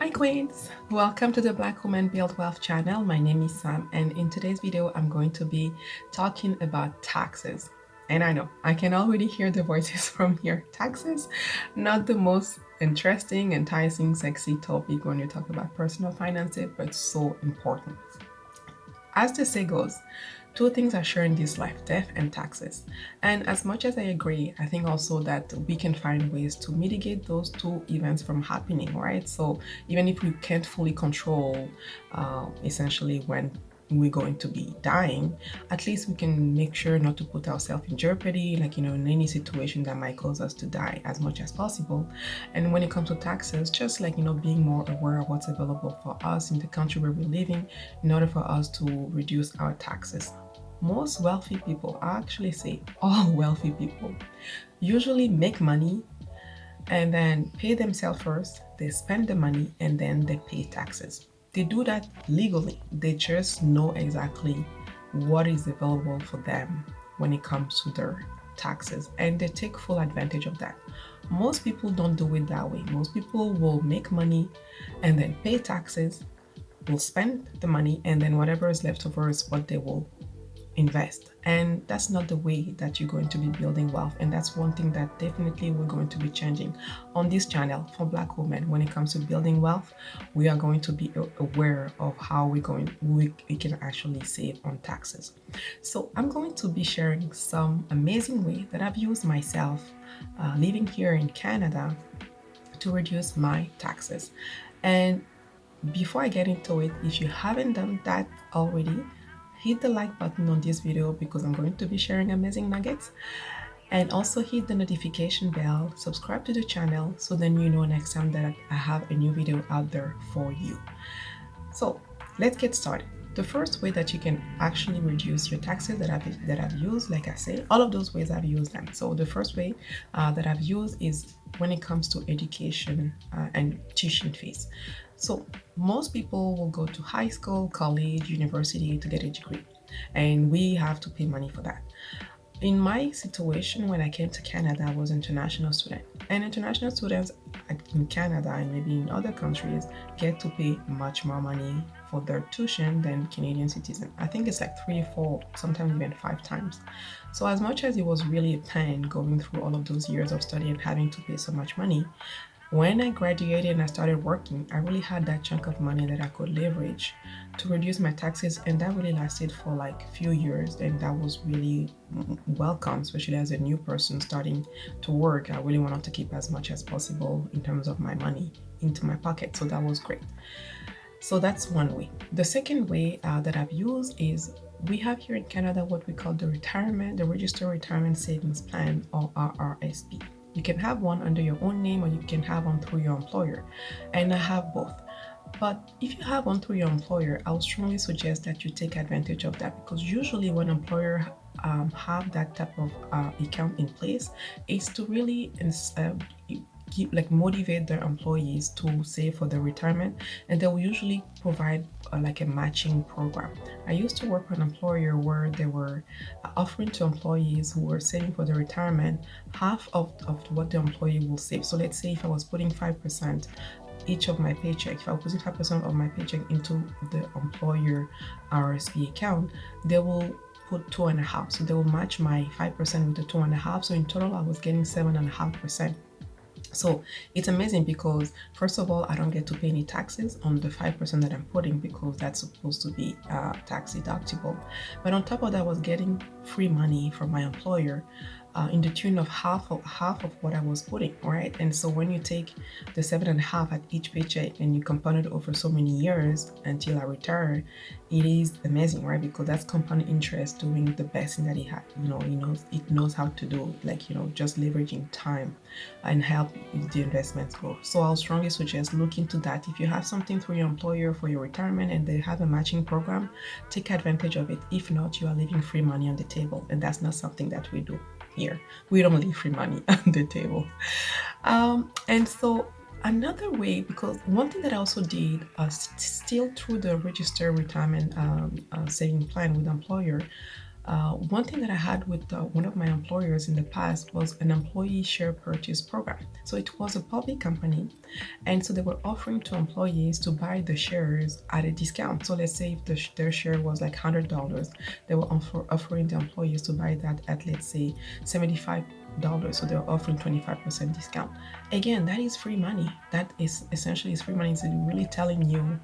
Hi Queens! Welcome to the Black Woman Build Wealth channel. My name is Sam, and in today's video I'm going to be talking about taxes. And I know I can already hear the voices from here. Taxes, not the most interesting, enticing, sexy topic when you talk about personal finances, but so important. As the say goes, two things are sure in this life: death and taxes. And as much as I agree, I think also that we can find ways to mitigate those two events from happening, right? So even if we can't fully control essentially when we're going to be dying, at least we can make sure not to put ourselves in jeopardy, like, in any situation that might cause us to die as much as possible. And when it comes to taxes, just like, being more aware of what's available for us in the country where we're living in order for us to reduce our taxes. Most wealthy people, I actually say all wealthy people, usually make money and then pay themselves first. They spend the money and then they pay taxes. They do that legally. They just know exactly what is available for them when it comes to their taxes, and they take full advantage of that. Most people don't do it that way. Most people will make money and then pay taxes, will spend the money, and then whatever is left over is what they will invest. And that's not the way that you're going to be building wealth. And that's one thing that definitely we're going to be changing on this channel for Black women. When it comes to building wealth, we are going to be aware of how we can actually save on taxes. So I'm going to be sharing some amazing way that I've used myself living here in Canada to reduce my taxes. And before I get into it, if you haven't done that already, hit the like button on this video because I'm going to be sharing amazing nuggets. And also hit the notification bell, subscribe to the channel so then you know next time that I have a new video out there for you. So let's get started. The first way that you can actually reduce your taxes that I've used, like I say, all of those ways I've used them. So the first way that I've used is when it comes to education and tuition fees. So most people will go to high school, college, university to get a degree, and we have to pay money for that. In my situation, when I came to Canada, I was an international student. And international students in Canada and maybe in other countries get to pay much more money for their tuition than Canadian citizens. I think it's like 3, 4, sometimes even 5 times. So as much as it was really a pain going through all of those years of study and having to pay so much money, when I graduated and I started working, I really had that chunk of money that I could leverage to reduce my taxes, and that really lasted for like a few years, and that was really welcome, especially as a new person starting to work. I really wanted to keep as much as possible in terms of my money into my pocket, so that was great. So that's one way. The second way that I've used is we have here in Canada what we call the Registered Retirement Savings Plan, or RRSP. You can have one under your own name or you can have one through your employer. And I have both. But if you have one through your employer, I would strongly suggest that you take advantage of that, because usually when employer have that type of account in place, it's to really keep like motivate their employees to save for their retirement, and they will usually provide like a matching program. I used to work for an employer where they were offering to employees who were saving for their retirement half of what the employee will save. So let's say if I was putting 5% each of my paycheck, if I was putting 5% of my paycheck into the employer RSP account, they will put 2.5. So they will match my 5% with the 2.5. So in total, I was getting 7.5%. So it's amazing because first of all, I don't get to pay any taxes on the 5% that I'm putting, because that's supposed to be tax deductible. But on top of that, I was getting free money from my employer in the tune of half of what I was putting, right? And so when you take the 7.5 at each paycheck and you compound it over so many years until I retire, it is amazing, right? Because that's compound interest doing the best thing that it knows how to do, like, just leveraging time and help the investments grow. So I'll strongly suggest look into that. If you have something through your employer for your retirement and they have a matching program, take advantage of it. If not, you are leaving free money on the table, and that's not something that we do here. We don't leave free money on the table. And so another way, because one thing that I also did still through the registered retirement saving plan with employer, One thing that I had with one of my employers in the past was an employee share purchase program. So it was a public company, and so they were offering to employees to buy the shares at a discount. So let's say if their share was like $100, they were offering the employees to buy that at, let's say, $75. So they're offering 25% discount. Again, that is free money. That is essentially is free money. It's really telling you,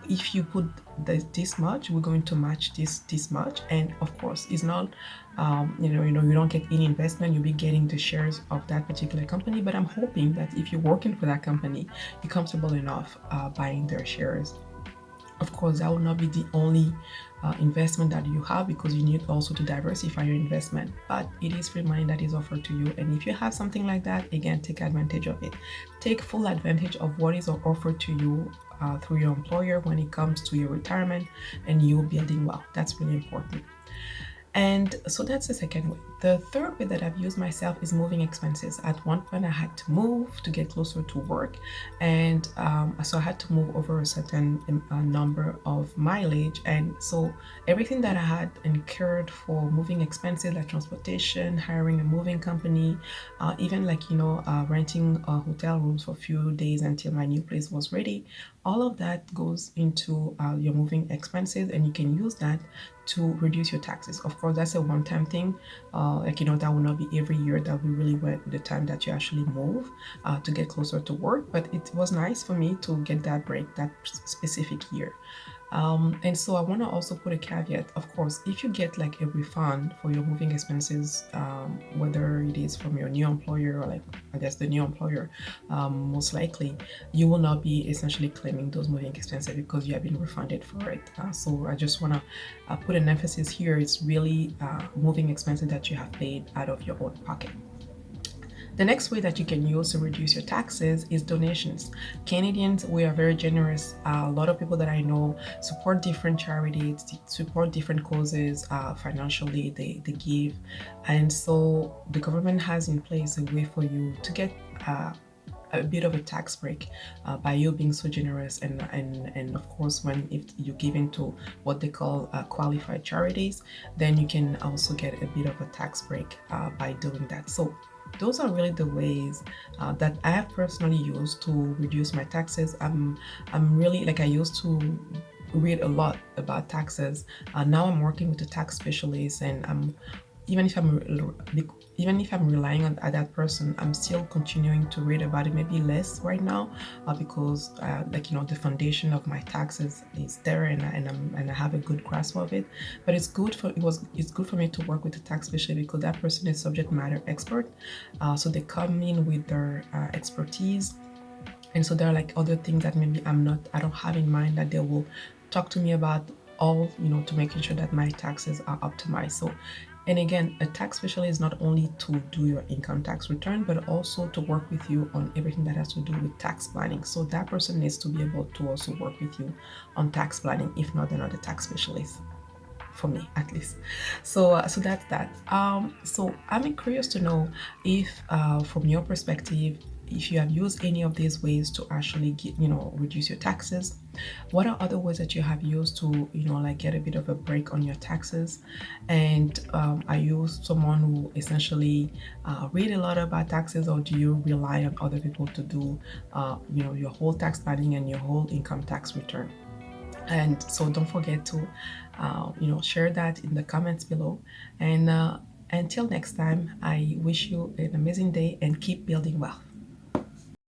if you put this much, we're going to match this much. And of course, it's not you don't get any investment. You'll be getting the shares of that particular company. But I'm hoping that if you're working for that company, you're comfortable enough buying their shares. Of course, that will not be the only investment that you have, because you need also to diversify your investment. But it is free money that is offered to you. And if you have something like that, again, take advantage of it. Take full advantage of what is offered to you through your employer when it comes to your retirement and you building wealth. That's really important. And so that's the second way. The third way that I've used myself is moving expenses. At one point, I had to move to get closer to work, and so I had to move over a certain number of mileage. And so everything that I had incurred for moving expenses, like transportation, hiring a moving company, even like renting hotel rooms for a few days until my new place was ready, all of that goes into your moving expenses, and you can use that to reduce your taxes. Of course, that's a one-time thing. That will not be every year. That will be really when the time that you actually move to get closer to work. But it was nice for me to get that break that specific year. And so I want to also put a caveat. Of course, if you get like a refund for your moving expenses, whether it is from your new employer or, like, I guess the new employer, most likely you will not be essentially claiming those moving expenses because you have been refunded for it. So I just want to put an emphasis here. It's really moving expenses that you have paid out of your own pocket. The next way that you can use to reduce your taxes is donations. Canadians, we are very generous. A lot of people that I know support different charities, support different causes financially, they give. And so the government has in place a way for you to get a bit of a tax break by you being so generous, and of course, if you give into what they call qualified charities, then you can also get a bit of a tax break by doing that. So those are really the ways that I have personally used to reduce my taxes. I'm really, like, I used to read a lot about taxes. Now I'm working with a tax specialist, and even if I'm relying on that person, I'm still continuing to read about it. Maybe less right now, because the foundation of my taxes is there, and I have a good grasp of it. But it's good for me to work with a tax specialist, because that person is subject matter expert. So they come in with their expertise, and so there are like other things that maybe I don't have in mind, that they will talk to me about, all to making sure that my taxes are optimized. So, and again, a tax specialist is not only to do your income tax return, but also to work with you on everything that has to do with tax planning. So that person needs to be able to also work with you on tax planning. If not, they're not a tax specialist, for me at least. So that's that. So I'm curious to know if, from your perspective, if you have used any of these ways to actually reduce your taxes. What are other ways that you have used to like get a bit of a break on your taxes? And are you someone who essentially read a lot about taxes, or do you rely on other people to do your whole tax planning and your whole income tax return? And so don't forget to share that in the comments below. And until next time, I wish you an amazing day and keep building wealth.